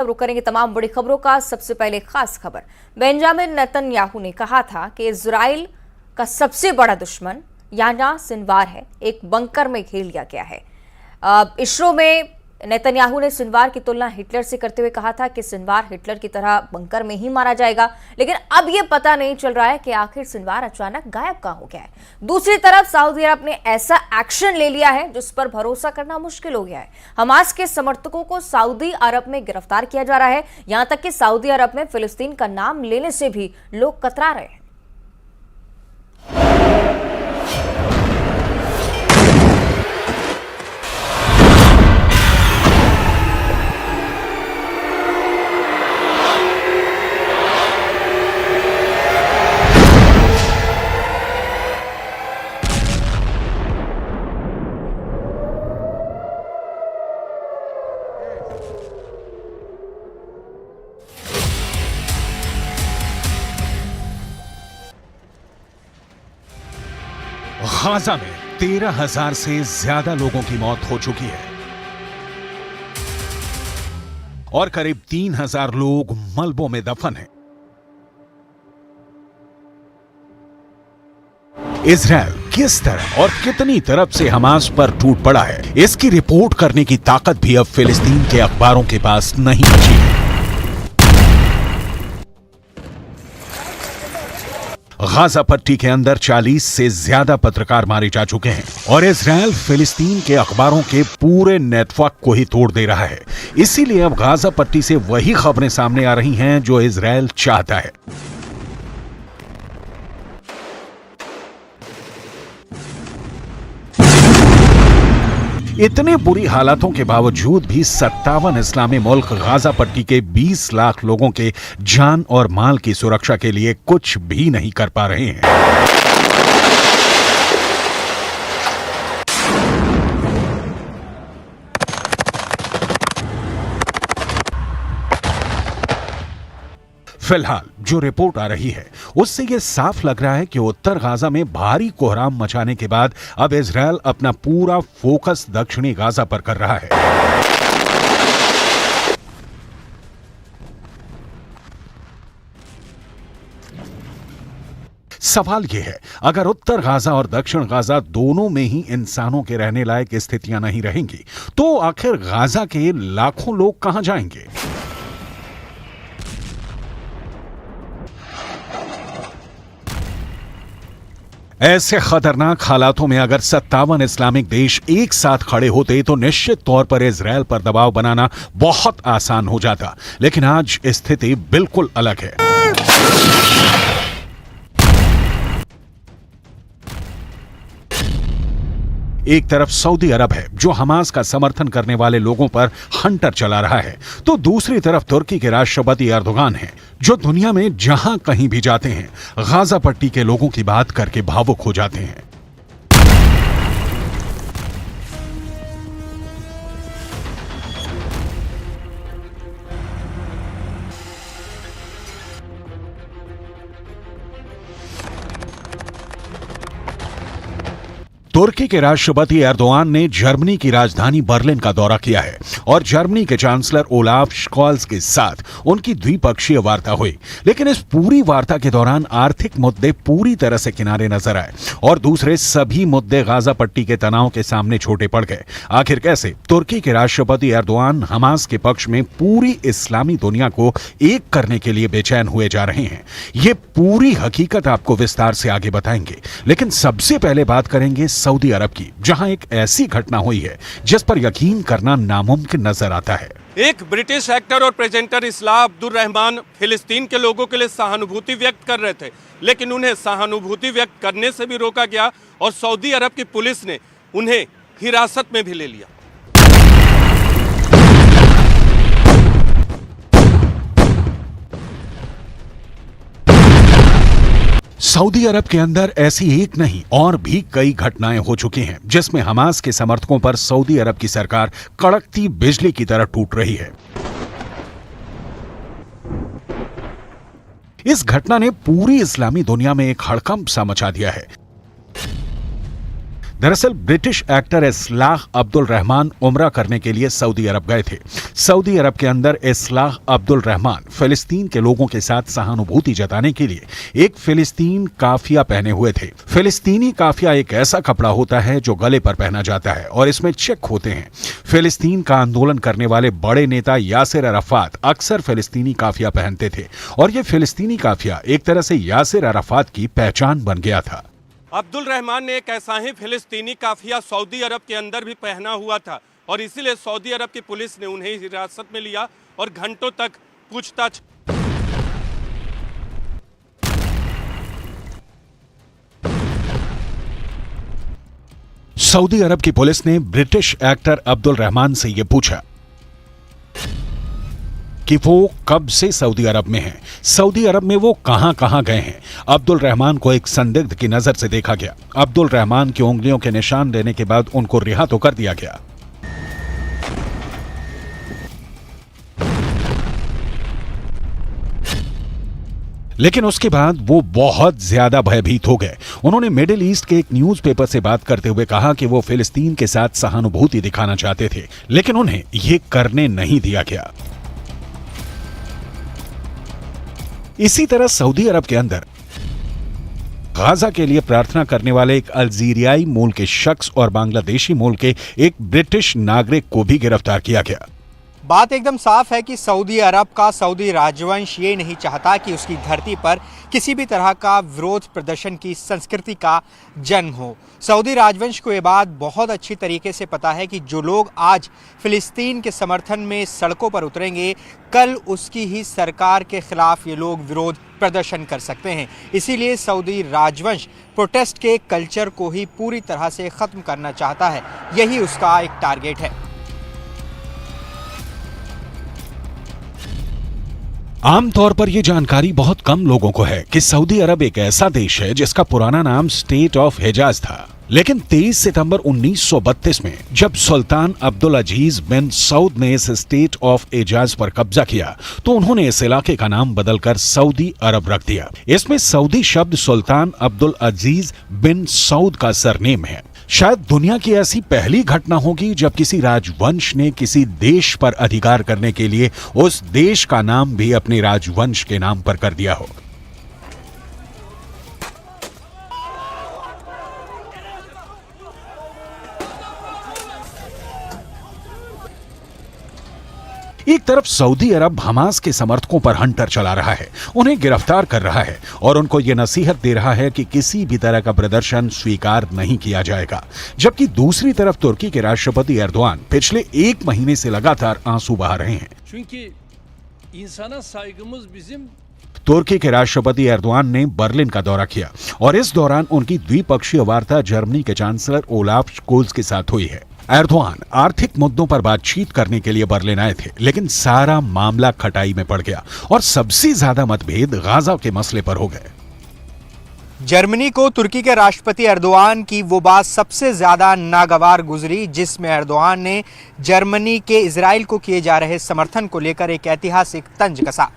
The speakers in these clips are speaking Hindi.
रुक करेंगे तमाम बड़ी खबरों का। सबसे पहले खास खबर, बेंजामिन नेतन्याहू ने कहा था कि इजराइल का सबसे बड़ा दुश्मन याना सिनवार है, एक बंकर में घेर लिया गया है। इसरो में नेतन्याहू ने सिनवार की तुलना हिटलर से करते हुए कहा था कि सिनवार हिटलर की तरह बंकर में ही मारा जाएगा, लेकिन अब यह पता नहीं चल रहा है कि आखिर सिनवार अचानक गायब कहां हो गया है। दूसरी तरफ सऊदी अरब ने ऐसा एक्शन ले लिया है जिस पर भरोसा करना मुश्किल हो गया है। हमास के समर्थकों को सऊदी अरब में गिरफ्तार किया जा रहा है, यहां तक कि सऊदी अरब में फिलिस्तीन का नाम लेने से भी लोग कतरा रहे हैं। गाजा में 13,000 से ज्यादा लोगों की मौत हो चुकी है और करीब 3,000 लोग मलबों में दफन हैं। इजराइल किस तरह और कितनी तरफ से हमास पर टूट पड़ा है, इसकी रिपोर्ट करने की ताकत भी अब फिलिस्तीन के अखबारों के पास नहीं बची है। गाजा पट्टी के अंदर 40 से ज्यादा पत्रकार मारे जा चुके हैं और इजराइल फिलिस्तीन के अखबारों के पूरे नेटवर्क को ही तोड़ दे रहा है। इसीलिए अब गाजा पट्टी से वही खबरें सामने आ रही हैं जो इजराइल चाहता है। इतने बुरी हालातों के बावजूद भी 57 इस्लामी मुल्क गाजा पट्टी के 20 लाख लोगों के जान और माल की सुरक्षा के लिए कुछ भी नहीं कर पा रहे हैं। फिलहाल जो रिपोर्ट आ रही है उससे यह साफ लग रहा है कि उत्तर गाजा में भारी कोहराम मचाने के बाद अब इजराइल अपना पूरा फोकस दक्षिणी गाजा पर कर रहा है। सवाल यह है, अगर उत्तर गाजा और दक्षिण गाजा दोनों में ही इंसानों के रहने लायक स्थितियां नहीं रहेंगी तो आखिर गाजा के लाखों लोग कहां जाएंगे? ऐसे खतरनाक हालातों में अगर 57 इस्लामिक देश एक साथ खड़े होते तो निश्चित तौर पर इजराइल पर दबाव बनाना बहुत आसान हो जाता, लेकिन आज स्थिति बिल्कुल अलग है। एक तरफ सऊदी अरब है जो हमास का समर्थन करने वाले लोगों पर हंटर चला रहा है, तो दूसरी तरफ तुर्की के राष्ट्रपति एर्दोगान हैं जो दुनिया में जहां कहीं भी जाते हैं गाजा पट्टी के लोगों की बात करके भावुक हो जाते हैं। तुर्की के राष्ट्रपति एर्दोगान ने जर्मनी की राजधानी बर्लिन का दौरा किया है और जर्मनी के चांसलर ओलाफ स्कॉल्स के साथ उनकी द्विपक्षीय वार्ता हुई, लेकिन इस पूरी वार्ता के दौरान आर्थिक मुद्दे पूरी तरह से किनारे नजर आए और दूसरे सभी मुद्दे गाजा पट्टी के तनाव के सामने छोटे पड़ गए। आखिर कैसे? तुर्की के राष्ट्रपति एर्दोगान हमास के पक्ष में पूरी इस्लामी दुनिया को एक करने के लिए बेचैन हुए जा रहे हैं। ये पूरी हकीकत आपको विस्तार से आगे बताएंगे, लेकिन सबसे पहले बात करेंगे सऊदी अरब की, जहां एक ऐसी घटना हुई है जिस पर यकीन करना नामुमकिन नजर आता है। एक ब्रिटिश एक्टर और प्रेजेंटर इस्लाह अब्दुल रहमान फिलिस्तीन के लोगों के लिए सहानुभूति व्यक्त कर रहे थे, लेकिन उन्हें सहानुभूति व्यक्त करने से भी रोका गया और सऊदी अरब की पुलिस ने उन्हें हिरासत में भी ले लिया। सऊदी अरब के अंदर ऐसी एक नहीं और भी कई घटनाएं हो चुकी हैं जिसमें हमास के समर्थकों पर सऊदी अरब की सरकार कड़कती बिजली की तरह टूट रही है। इस घटना ने पूरी इस्लामी दुनिया में एक हड़कंप सा मचा दिया है। दरअसल ब्रिटिश एक्टर इस्लाह अब्दुल रहमान उम्रा करने के लिए सऊदी अरब गए थे। सऊदी अरब के अंदर इस्लाह अब्दुल रहमान फिलिस्तीन के लोगों के साथ सहानुभूति जताने के लिए एक फिलिस्तीन काफिया पहने हुए थे। फिलिस्तीनी काफिया एक ऐसा कपड़ा होता है जो गले पर पहना जाता है और इसमें चेक होते हैं। फिलिस्तीन का आंदोलन करने वाले बड़े नेता यासिर अराफात अक्सर फिलिस्तीनी काफिया पहनते थे और यह फिलिस्तीनी काफिया एक तरह से यासिर अराफात की पहचान बन गया था। अब्दुल रहमान ने एक ऐसा ही फिलिस्तीनी काफिया सऊदी अरब के अंदर भी पहना हुआ था और इसीलिए सऊदी अरब की पुलिस ने उन्हें हिरासत में लिया और घंटों तक पूछताछ। सऊदी अरब की पुलिस ने ब्रिटिश एक्टर अब्दुल रहमान से यह पूछा कि वो कब से सऊदी अरब में हैं, सऊदी अरब में वो कहां गए हैं। अब्दुल रहमान को एक संदिग्ध की नजर से देखा गया। अब्दुल रहमान की उंगलियों के निशान लेने के बाद उनको रिहा तो कर दिया गया। लेकिन उसके बाद वो बहुत ज्यादा भयभीत हो गए। उन्होंने मिडिल ईस्ट के एक न्यूज़पेपर से बात करते हुए कहा कि वो फिलिस्तीन के साथ सहानुभूति दिखाना चाहते थे, लेकिन उन्हें यह करने नहीं दिया गया। इसी तरह सऊदी अरब के अंदर गाजा के लिए प्रार्थना करने वाले एक अल्जीरियाई मूल के शख्स और बांग्लादेशी मूल के एक ब्रिटिश नागरिक को भी गिरफ्तार किया गया। बात एकदम साफ है कि सऊदी अरब का सऊदी राजवंश ये नहीं चाहता कि उसकी धरती पर किसी भी तरह का विरोध प्रदर्शन की संस्कृति का जन्म हो। सऊदी राजवंश को ये बात बहुत अच्छी तरीके से पता है कि जो लोग आज फिलिस्तीन के समर्थन में सड़कों पर उतरेंगे, कल उसकी ही सरकार के खिलाफ ये लोग विरोध प्रदर्शन कर सकते हैं। इसीलिए सऊदी राजवंश प्रोटेस्ट के कल्चर को ही पूरी तरह से ख़त्म करना चाहता है। यही उसका एक टारगेट है। आमतौर पर यह जानकारी बहुत कम लोगों को है कि सऊदी अरब एक ऐसा देश है जिसका पुराना नाम स्टेट ऑफ हिजाज था। लेकिन 23 सितंबर 1932 में जब सुल्तान अब्दुल अजीज बिन सऊद ने इस स्टेट ऑफ हिजाज पर कब्जा किया तो उन्होंने इस इलाके का नाम बदलकर सऊदी अरब रख दिया। इसमें सऊदी शब्द सुल्तान अब्दुल अजीज बिन सऊद का सरनेम है। शायद दुनिया की ऐसी पहली घटना होगी जब किसी राजवंश ने किसी देश पर अधिकार करने के लिए उस देश का नाम भी अपने राजवंश के नाम पर कर दिया हो। एक तरफ सऊदी अरब हमास के समर्थकों पर हंटर चला रहा है, उन्हें गिरफ्तार कर रहा है और उनको यह नसीहत दे रहा है कि किसी भी तरह का प्रदर्शन स्वीकार नहीं किया जाएगा। जबकि दूसरी तरफ तुर्की के राष्ट्रपति एर्दोआन पिछले 1 महीने से लगातार आंसू बहा रहे हैं। तुर्की के राष्ट्रपति एर्दोआन ने बर्लिन का दौरा किया और इस दौरान उनकी द्विपक्षीय वार्ता जर्मनी के चांसलर ओलाफ स्कोल्स के साथ हुई है। एर्दोआन आर्थिक मुद्दों पर बातचीत करने के लिए बर्लिन आए थे, लेकिन सारा मामला खटाई में पड़ गया और सबसे ज्यादा मतभेद गाजा के मसले पर हो गए। जर्मनी को तुर्की के राष्ट्रपति एर्दोआन की वो बात सबसे ज्यादा नागवार गुजरी जिसमें एर्दोआन ने जर्मनी के इजराइल को किए जा रहे समर्थन को लेकर एक ऐतिहासिक तंज कसा।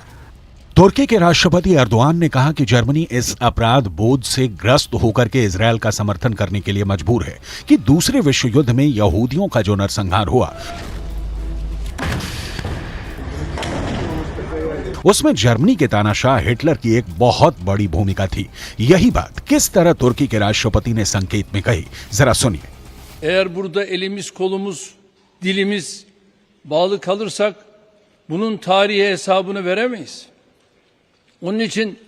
तुर्की के राष्ट्रपति एर्दोआन ने कहा कि जर्मनी इस अपराध बोध से ग्रस्त होकर के इजरायल का समर्थन करने के लिए मजबूर है कि दूसरे विश्व युद्ध में यहूदियों का जो नरसंहार हुआ उसमें जर्मनी के तानाशाह हिटलर की एक बहुत बड़ी भूमिका थी। यही बात किस तरह तुर्की के राष्ट्रपति ने संकेत में कही, जरा सुनिए। Eğer burada elimiz kolumuz dilimiz bağlı kalırsak bunun tarihi hesabını veremeyiz. Onun için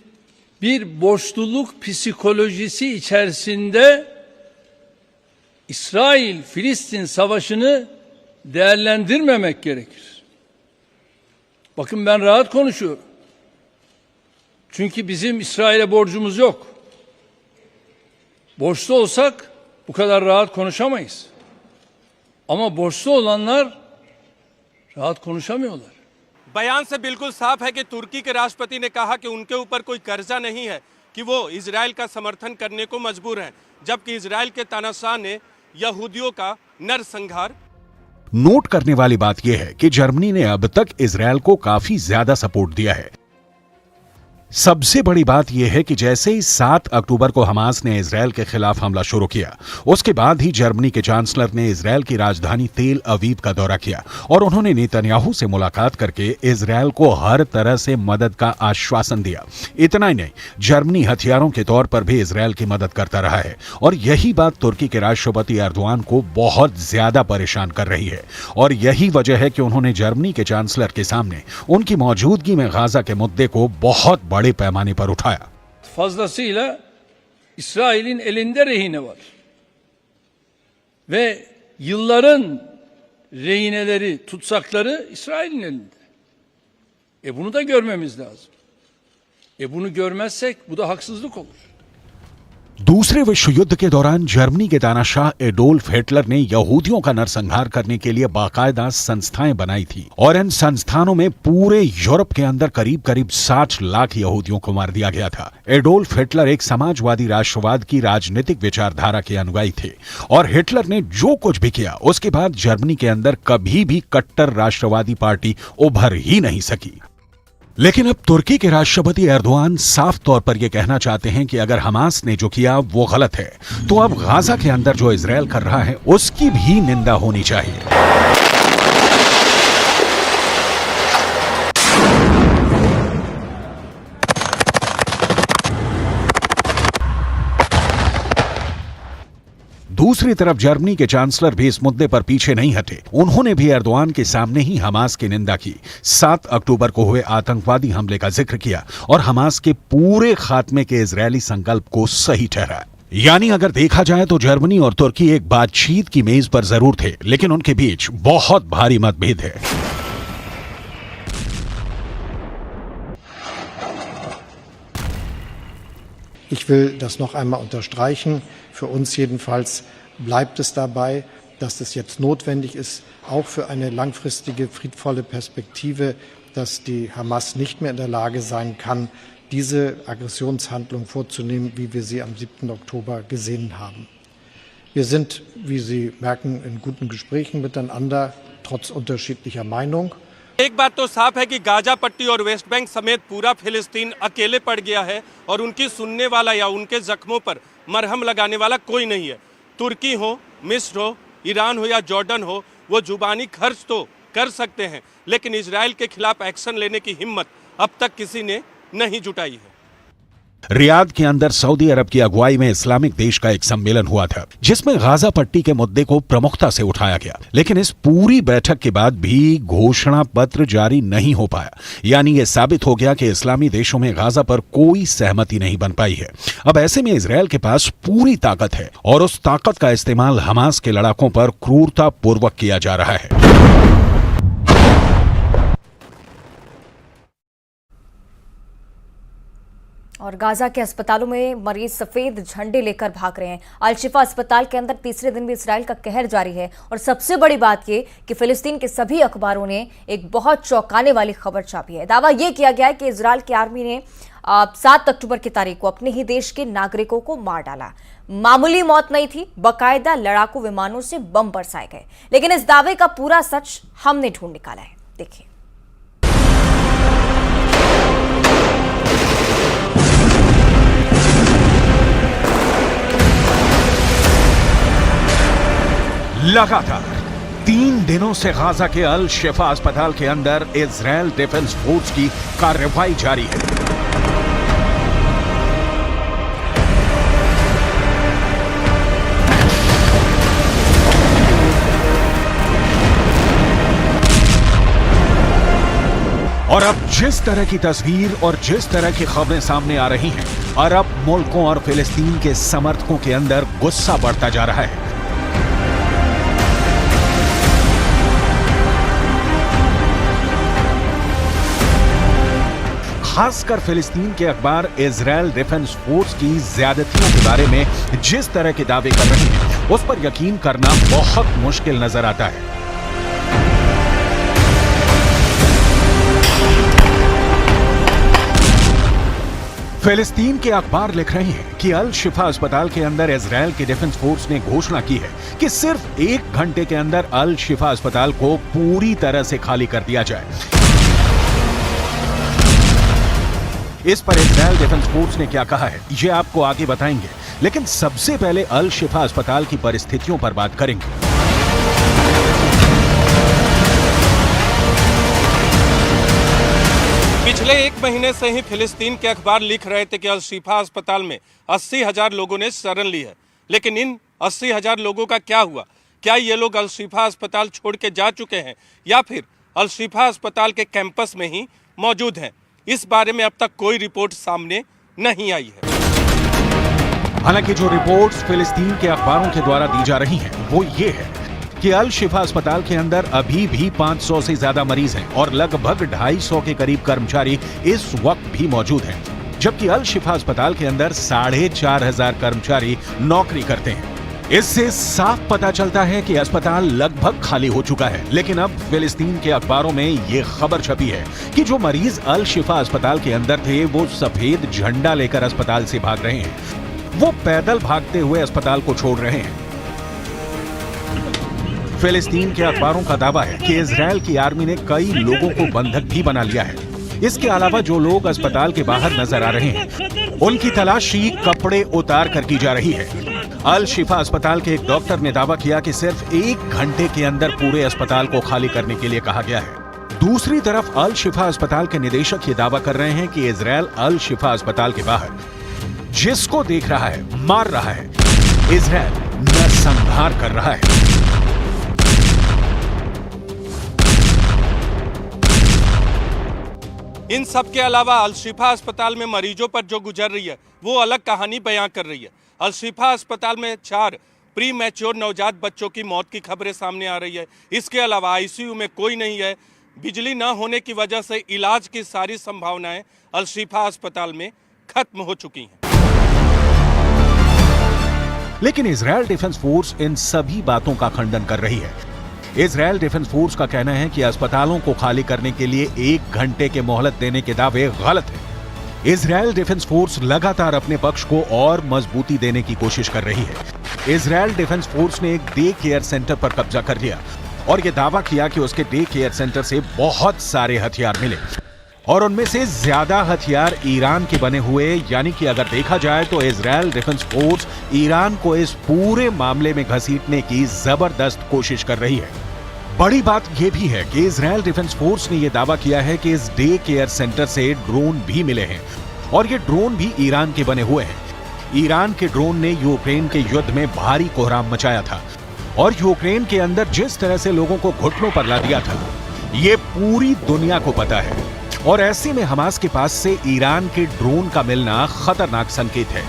bir borçluluk psikolojisi içerisinde İsrail-Filistin savaşını değerlendirmemek gerekir. Bakın ben rahat konuşuyorum. Çünkü bizim İsrail'e borcumuz yok. Borçlu olsak bu kadar rahat konuşamayız. Ama borçlu olanlar rahat konuşamıyorlar. बयान से बिल्कुल साफ है कि तुर्की के राष्ट्रपति ने कहा कि उनके ऊपर कोई कर्जा नहीं है कि वो इजराइल का समर्थन करने को मजबूर हैं, जबकि इजराइल के तानाशाह ने यहूदियों का नरसंहार। नोट करने वाली बात यह है कि जर्मनी ने अब तक इजरायल को काफी ज्यादा सपोर्ट दिया है। सबसे बड़ी बात यह है कि जैसे ही 7 अक्टूबर को हमास ने इजरायल के खिलाफ हमला शुरू किया, उसके बाद ही जर्मनी के चांसलर ने इजरायल की राजधानी तेल अवीव का दौरा किया और उन्होंने नेतन्याहू से मुलाकात करके इजरायल को हर तरह से मदद का आश्वासन दिया। इतना ही नहीं, जर्मनी हथियारों के तौर पर भी इजरायल की मदद करता रहा है और यही बात तुर्की के राष्ट्रपति एर्दोआन को बहुत ज्यादा परेशान कर रही है और यही वजह है कि उन्होंने जर्मनी के चांसलर के सामने उनकी मौजूदगी में गाजा के मुद्दे को बहुत बड़े पैमाने पर उठाया। Fazlasıyla İsrail'in elinde rehine var. Ve yılların rehineleri, tutsakları İsrail'in elinde. Bunu da görmemiz lazım. Bunu görmezsek bu da haksızlık olur. दूसरे विश्व युद्ध के दौरान जर्मनी के तानाशाह एडोल्फ हिटलर ने यहूदियों का नरसंहार करने के लिए बाकायदा संस्थाएं बनाई थी और इन संस्थानों में पूरे यूरोप के अंदर करीब करीब 60 लाख यहूदियों को मार दिया गया था। एडोल्फ हिटलर एक समाजवादी राष्ट्रवाद की राजनीतिक विचारधारा के अनुयायी थे और हिटलर ने जो कुछ भी किया उसके बाद जर्मनी के अंदर कभी भी कट्टर राष्ट्रवादी पार्टी उभर ही नहीं सकी। लेकिन अब तुर्की के राष्ट्रपति एर्दोआन साफ तौर पर यह कहना चाहते हैं कि अगर हमास ने जो किया वो गलत है, तो अब गाजा के अंदर जो इजरायल कर रहा है उसकी भी निंदा होनी चाहिए। दूसरी तरफ जर्मनी के चांसलर भी इस मुद्दे पर पीछे नहीं हटे। उन्होंने भी एर्दोआन के सामने ही हमास की निंदा की, 7 अक्टूबर को हुए आतंकवादी हमले का जिक्र किया और हमास के पूरे खात्मे के इजरायली संकल्प को सही ठहराया। यानी अगर देखा जाए तो जर्मनी और तुर्की एक बातचीत की मेज पर जरूर थे, लेकिन उनके बीच बहुत भारी मतभेद है। Ich will das noch einmal unterstreichen. Für uns jedenfalls bleibt es dabei, dass es jetzt notwendig ist, auch für eine langfristige, friedvolle Perspektive, dass die Hamas nicht mehr in der Lage sein kann, diese Aggressionshandlung vorzunehmen, wie wir sie am 7. Oktober gesehen haben. Wir sind, wie Sie merken, in guten Gesprächen miteinander, trotz unterschiedlicher Meinung. एक बात तो साफ है कि गाजा पट्टी और वेस्ट बैंक समेत पूरा फिलिस्तीन अकेले पड़ गया है और उनकी सुनने वाला या उनके जख्मों पर मरहम लगाने वाला कोई नहीं है। तुर्की हो, मिस्र हो, ईरान हो या जॉर्डन हो, वो जुबानी खर्च तो कर सकते हैं, लेकिन इजराइल के खिलाफ एक्शन लेने की हिम्मत अब तक किसी ने नहीं जुटाई है। रियाद के अंदर सऊदी अरब की अगुवाई में इस्लामिक देश का एक सम्मेलन हुआ था, जिसमें गाजा पट्टी के मुद्दे को प्रमुखता से उठाया गया, लेकिन इस पूरी बैठक के बाद भी घोषणा पत्र जारी नहीं हो पाया। यानी यह साबित हो गया कि इस्लामी देशों में गाजा पर कोई सहमति नहीं बन पाई है। अब ऐसे में इजरायल के पास पूरी ताकत है और उस ताकत का इस्तेमाल हमास के लड़ाकों पर क्रूरता पूर्वक किया जा रहा है। और गाजा के अस्पतालों में मरीज सफेद झंडे लेकर भाग रहे हैं। अल शिफा अस्पताल के अंदर तीसरे दिन भी इसराइल का कहर जारी है और सबसे बड़ी बात ये कि फिलिस्तीन के सभी अखबारों ने एक बहुत चौंकाने वाली खबर छापी है। दावा यह किया गया है कि इजराइल की आर्मी ने 7 अक्टूबर की तारीख को अपने ही देश के नागरिकों को मार डाला। मामूली मौत नहीं थी, बाकायदा लड़ाकू विमानों से बम बरसाए गए। लेकिन इस दावे का पूरा सच हमने ढूंढ निकाला है, देखिए। लगातार 3 दिनों से गाजा के अल शिफा अस्पताल के अंदर इजरायल डिफेंस फोर्स की कार्रवाई जारी है। और अब जिस तरह की तस्वीर और जिस तरह की खबरें सामने आ रही हैं, अरब मुल्कों और फिलिस्तीन के समर्थकों के अंदर गुस्सा बढ़ता जा रहा है। खासकर फिलिस्तीन के अखबार इजरायल डिफेंस फोर्स की ज्यादतियों के बारे में जिस तरह के दावे कर रहे हैं, उस पर यकीन करना बहुत मुश्किल नजर आता है। फिलिस्तीन के अखबार लिख रहे हैं कि अल शिफा अस्पताल के अंदर इजरायल की डिफेंस फोर्स ने घोषणा की है कि सिर्फ 1 घंटे के अंदर अल शिफा अस्पताल को पूरी तरह से खाली कर दिया जाए। इस पर इजराइल डिफेंस फोर्स ने क्या कहा है ये आपको आगे बताएंगे, लेकिन सबसे पहले अल शिफा अस्पताल की परिस्थितियों पर बात करेंगे। पिछले एक महीने से ही फिलिस्तीन के अखबार लिख रहे थे कि अल शिफा अस्पताल में 80,000 लोगों ने शरण ली है, लेकिन इन 80,000 लोगों का क्या हुआ? क्या ये लोग अल शिफा अस्पताल छोड़ के जा चुके हैं या फिर अल शिफा अस्पताल के कैंपस में ही मौजूद हैं? इस बारे में अब तक कोई रिपोर्ट सामने नहीं आई है। हालांकि जो रिपोर्ट्स फिलिस्तीन के अखबारों के द्वारा दी जा रही हैं वो ये है कि अल शिफा अस्पताल के अंदर अभी भी 500 से ज्यादा मरीज हैं और लगभग 250 के करीब कर्मचारी इस वक्त भी मौजूद हैं, जबकि अल शिफा अस्पताल के अंदर 4,500 कर्मचारी नौकरी करते हैं। इससे साफ पता चलता है कि अस्पताल लगभग खाली हो चुका है। लेकिन अब फिलिस्तीन के अखबारों में यह खबर छपी है कि जो मरीज अल शिफा अस्पताल के अंदर थे वो सफेद झंडा लेकर अस्पताल से भाग रहे हैं, वो पैदल भागते हुए अस्पताल को छोड़ रहे हैं। फिलिस्तीन के अखबारों का दावा है कि इजराइल की आर्मी ने कई लोगों को बंधक भी बना लिया है। इसके अलावा जो लोग अस्पताल के बाहर नजर आ रहे हैं उनकी तलाशी कपड़े उतार कर की जा रही है। अल शिफा अस्पताल के एक डॉक्टर ने दावा किया कि सिर्फ 1 घंटे के अंदर पूरे अस्पताल को खाली करने के लिए कहा गया है। दूसरी तरफ अल शिफा अस्पताल के निदेशक ये दावा कर रहे हैं कि इजराइल अल शिफा अस्पताल के बाहर जिसको देख रहा है मार रहा है, इजराइल नरसंहार कर रहा है। इन सब के अलावा अल शिफा अस्पताल में मरीजों पर जो गुजर रही है वो अलग कहानी बयां कर रही है। अल शिफा अस्पताल में 4 प्री मैच्योर नवजात बच्चों की मौत की खबरें सामने आ रही है। इसके अलावा आईसीयू में कोई नहीं है। बिजली न होने की वजह से इलाज की सारी संभावनाएं अल शिफा अस्पताल में खत्म हो चुकी हैं। लेकिन इजराइल डिफेंस फोर्स इन सभी बातों का खंडन कर रही है। इजराइल डिफेंस फोर्स का कहना है कि अस्पतालों को खाली करने के लिए 1 घंटे के मोहलत देने के दावे गलत हैं। इजराइल डिफेंस फोर्स लगातार अपने पक्ष को और मजबूती देने की कोशिश कर रही है। इजराइल डिफेंस फोर्स ने एक डे केयर सेंटर पर कब्जा कर लिया और यह दावा किया कि उसके डे केयर सेंटर से बहुत सारे हथियार मिले और उनमें से ज्यादा हथियार ईरान के बने हुए, यानी कि अगर देखा जाए तो इजराइल डिफेंस फोर्स ईरान को इस पूरे मामले में घसीटने की जबरदस्त कोशिश कर रही है। बड़ी बात यह भी है कि इजराइल डिफेंस फोर्स ने यह दावा किया है कि इस डे केयर सेंटर से ड्रोन भी मिले हैं और ये ड्रोन भी ईरान के बने हुए हैं। ईरान के ड्रोन ने यूक्रेन के युद्ध में भारी कोहराम मचाया था और यूक्रेन के अंदर जिस तरह से लोगों को घुटनों पर ला दिया था ये पूरी दुनिया को पता है और ऐसे में हमास के पास से ईरान के ड्रोन का मिलना खतरनाक संकेत है।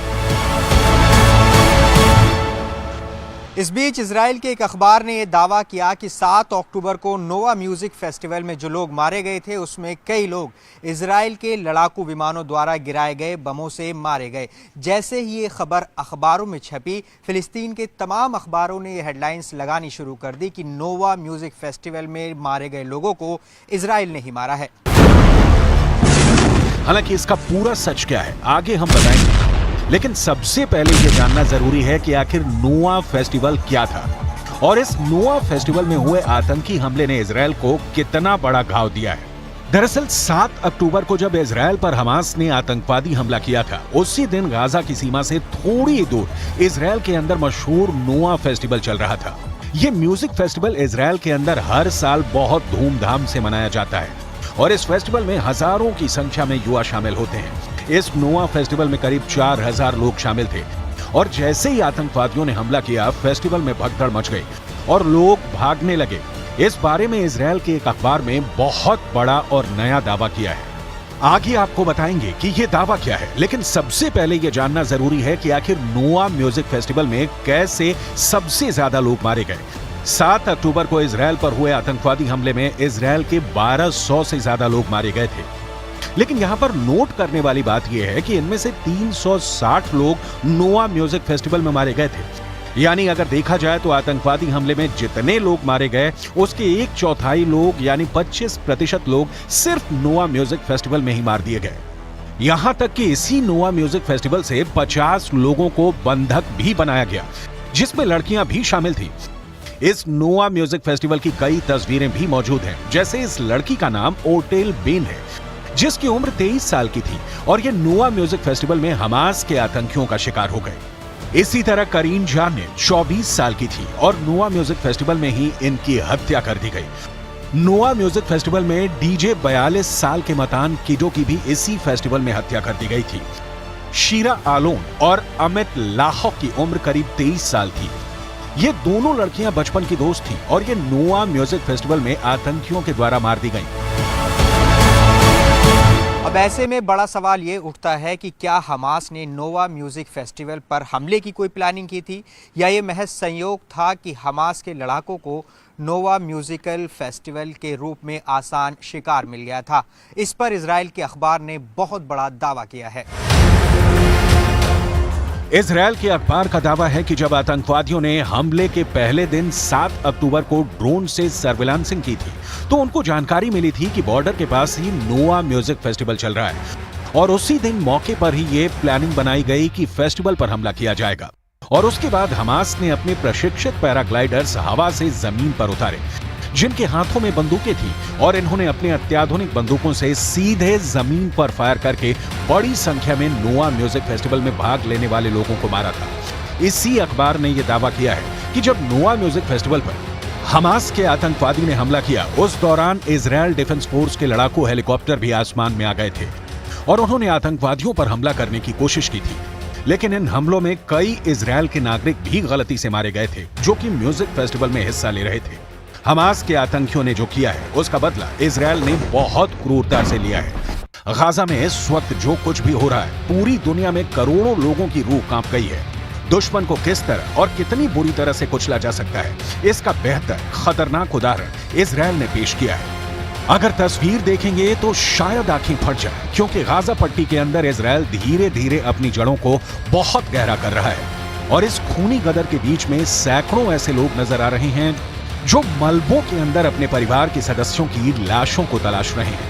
इस बीच इजराइल के एक अखबार ने यह दावा किया कि 7 अक्टूबर को नोवा म्यूजिक फेस्टिवल में जो लोग मारे गए थे उसमें कई लोग इजराइल के लड़ाकू विमानों द्वारा गिराए गए बमों से मारे गए। जैसे ही ये खबर अखबारों में छपी, फिलिस्तीन के तमाम अखबारों ने ये हेडलाइंस लगानी शुरू कर दी कि नोवा म्यूजिक फेस्टिवल में मारे गए लोगों को इजराइल ने ही मारा है। हालांकि इसका पूरा सच क्या है आगे हम बताएंगे, लेकिन सबसे पहले यह जानना जरूरी है कि आखिर नोवा फेस्टिवल क्या था और इस नोवा फेस्टिवल में हुए आतंकी हमले ने इजराइल को कितना बड़ा घाव दिया है। दरअसल 7 अक्टूबर को जब इजराइल पर हमास ने आतंकवादी हमला किया था, उसी दिन गाजा की सीमा से थोड़ी दूर इजराइल के अंदर मशहूर नोवा फेस्टिवल चल रहा था। यह म्यूजिक फेस्टिवल इजराइल के अंदर हर साल बहुत धूमधाम से मनाया जाता है और इस फेस्टिवल में हजारों की संख्या में युवा शामिल होते हैं। इस नोवा फेस्टिवल में करीब 4,000 लोग शामिल थे और जैसे ही आतंकवादियों ने हमला किया, फेस्टिवल में भगदड़ मच गई और लोग भागने लगे। इस बारे में इजराइल के एक अखबार में बहुत बड़ा और नया दावा किया है। आगे आपको बताएंगे कि यह दावा क्या है, लेकिन सबसे पहले यह जानना जरूरी है कि आखिर नोवा म्यूजिक फेस्टिवल में कैसे सबसे ज्यादा लोग मारे गए। 7 अक्टूबर को इजराइल पर हुए आतंकवादी हमले में इजराइल के 1200 से ज्यादा लोग मारे गए थे, लेकिन यहां पर नोट करने वाली बात यह है कि इनमें से 360 लोग नोवा म्यूजिक फेस्टिवल में मारे गए थे। यानी अगर देखा जाए तो आतंकवादी हमले में जितने लोग मारे गए उसके 1/4 लोग यानी 25% लोग सिर्फ नोवा म्यूजिक फेस्टिवल में ही मार दिए गए। यहां तक कि इसी नोवा म्यूजिक फेस्टिवल से 50 लोगों को बंधक भी बनाया गया, जिसमें लड़कियां भी शामिल थी। इस नोवा म्यूजिक फेस्टिवल की कई तस्वीरें भी मौजूद हैं, जैसे इस लड़की का नाम ओटेल बेन है जिसकी उम्र 23 साल की थी और ये नोआ म्यूजिक फेस्टिवल में हमास के आतंकियों का शिकार हो गए। इसी तरह करीन जानिद 24 साल की थी और नोआ म्यूजिक फेस्टिवल में ही इनकी हत्या कर दी गई। नोआ म्यूजिक फेस्टिवल में डीजे 42 साल के मतान किडो की भी इसी फेस्टिवल में हत्या कर दी गई थी। शीरा आलोन और अमित लाहो की उम्र करीब 23 साल थी। ये दोनों लड़कियां बचपन की दोस्त थीं और ये नोआ म्यूजिक फेस्टिवल में आतंकियों के द्वारा मार दी गईं। अब ऐसे में बड़ा सवाल ये उठता है कि क्या हमास ने नोआ म्यूजिक फेस्टिवल पर हमले की कोई प्लानिंग की थी या ये महज संयोग था कि हमास के लड़ाकों को नोआ म्यूजिकल फेस्टिवल के रूप में आसान शिकार मिल गया था। इस पर इजराइल के अखबार ने बहुत बड़ा दावा किया है। इजराइल के अखबार का दावा है कि जब आतंकवादियों ने हमले के पहले दिन 7 अक्टूबर को ड्रोन से सर्विलांसिंग की थी तो उनको जानकारी मिली थी कि बॉर्डर के पास ही नोआ म्यूजिक फेस्टिवल चल रहा है और उसी दिन मौके पर ही ये प्लानिंग बनाई गई कि फेस्टिवल पर हमला किया जाएगा। और उसके बाद हमास ने अपने प्रशिक्षित पैराग्लाइडर्स हवा से जमीन पर उतारे जिनके हाथों में बंदूकें थी और इन्होंने अपने अत्याधुनिक बंदूकों से सीधे जमीन पर फायर करके बड़ी संख्या में नोआ म्यूजिक फेस्टिवल में भाग लेने वाले लोगों को मारा था। इसी अखबार ने यह दावा किया है कि जब नोआ म्यूजिक फेस्टिवल पर हमास के आतंकवादी ने हमला किया उस दौरान इजराइल डिफेंस फोर्स के लड़ाकू हेलीकॉप्टर भी आसमान में आ गए थे और उन्होंने आतंकवादियों पर हमला करने की कोशिश की थी। लेकिन इन हमलों में कई इजराइल के नागरिक भी गलती से मारे गए थे जो कि म्यूजिक फेस्टिवल में हिस्सा ले रहे थे। हमास के आतंकियों ने जो किया है उसका बदला इजराइल ने बहुत क्रूरता से लिया है। गाजा में इस वक्त जो कुछ भी हो रहा है पूरी दुनिया में करोड़ों लोगों की रूह कांप गई है। दुश्मन को किस तरह और कितनी बुरी तरह से कुचला जा सकता है इसका बेहतर खतरनाक उदाहरण इजराइल ने पेश किया है। अगर तस्वीर देखेंगे तो शायद आंखें फट जाए क्योंकि गाजा पट्टी के अंदर इजराइल धीरे धीरे अपनी जड़ों को बहुत गहरा कर रहा है और इस खूनी गदर के बीच में सैकड़ों ऐसे लोग नजर आ रहे हैं जो मलबों के अंदर अपने परिवार के सदस्यों की लाशों को तलाश रहे हैं।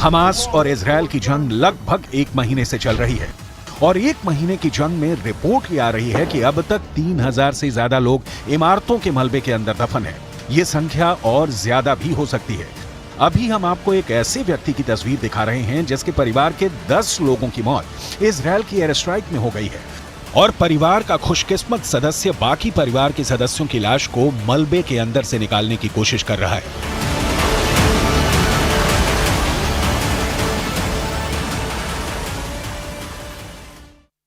हमास और इजराइल की जंग लगभग 1 महीने से चल रही है और 1 महीने की जंग में रिपोर्ट ये आ रही है कि अब तक 3000 से ज्यादा लोग इमारतों के मलबे के अंदर दफन है। ये संख्या और ज्यादा भी हो सकती है। अभी हम आपको एक ऐसे व्यक्ति की तस्वीर दिखा रहे हैं जिसके परिवार के 10 लोगों की मौत इजराइल की एयर स्ट्राइक में हो गई है और परिवार का खुशकिस्मत सदस्य बाकी परिवार के सदस्यों की लाश को मलबे के अंदर से निकालने की कोशिश कर रहा है।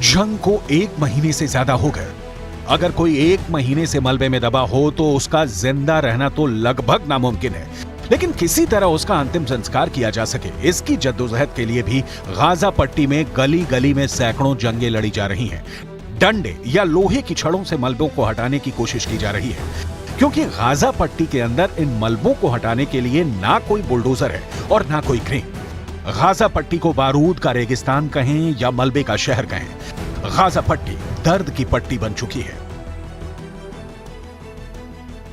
जंग को 1 महीने से ज्यादा हो गए। अगर कोई 1 महीने से मलबे में दबा हो तो उसका जिंदा रहना तो लगभग नामुमकिन है, लेकिन किसी तरह उसका अंतिम संस्कार किया जा सके इसकी जद्दोजहद के लिए भी गाजा पट्टी में गली गली में सैकड़ों जंगें लड़ी जा रही हैं। डंडे या लोहे की छड़ों से मलबों को हटाने की कोशिश की जा रही है क्योंकि गाजा पट्टी के अंदर इन मलबों को हटाने के लिए ना कोई बुलडोजर है और ना कोई क्रेन। गाजा पट्टी को बारूद का रेगिस्तान कहें या मलबे का शहर कहें, गाजा पट्टी दर्द की पट्टी बन चुकी है।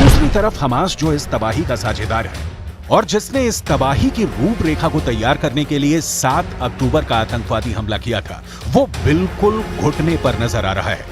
दूसरी तरफ हमास जो इस तबाही का साझेदार है और जिसने इस तबाही की रूपरेखा को तैयार करने के लिए 7 अक्टूबर का आतंकवादी हमला किया था वो बिल्कुल घुटने पर नजर आ रहा है।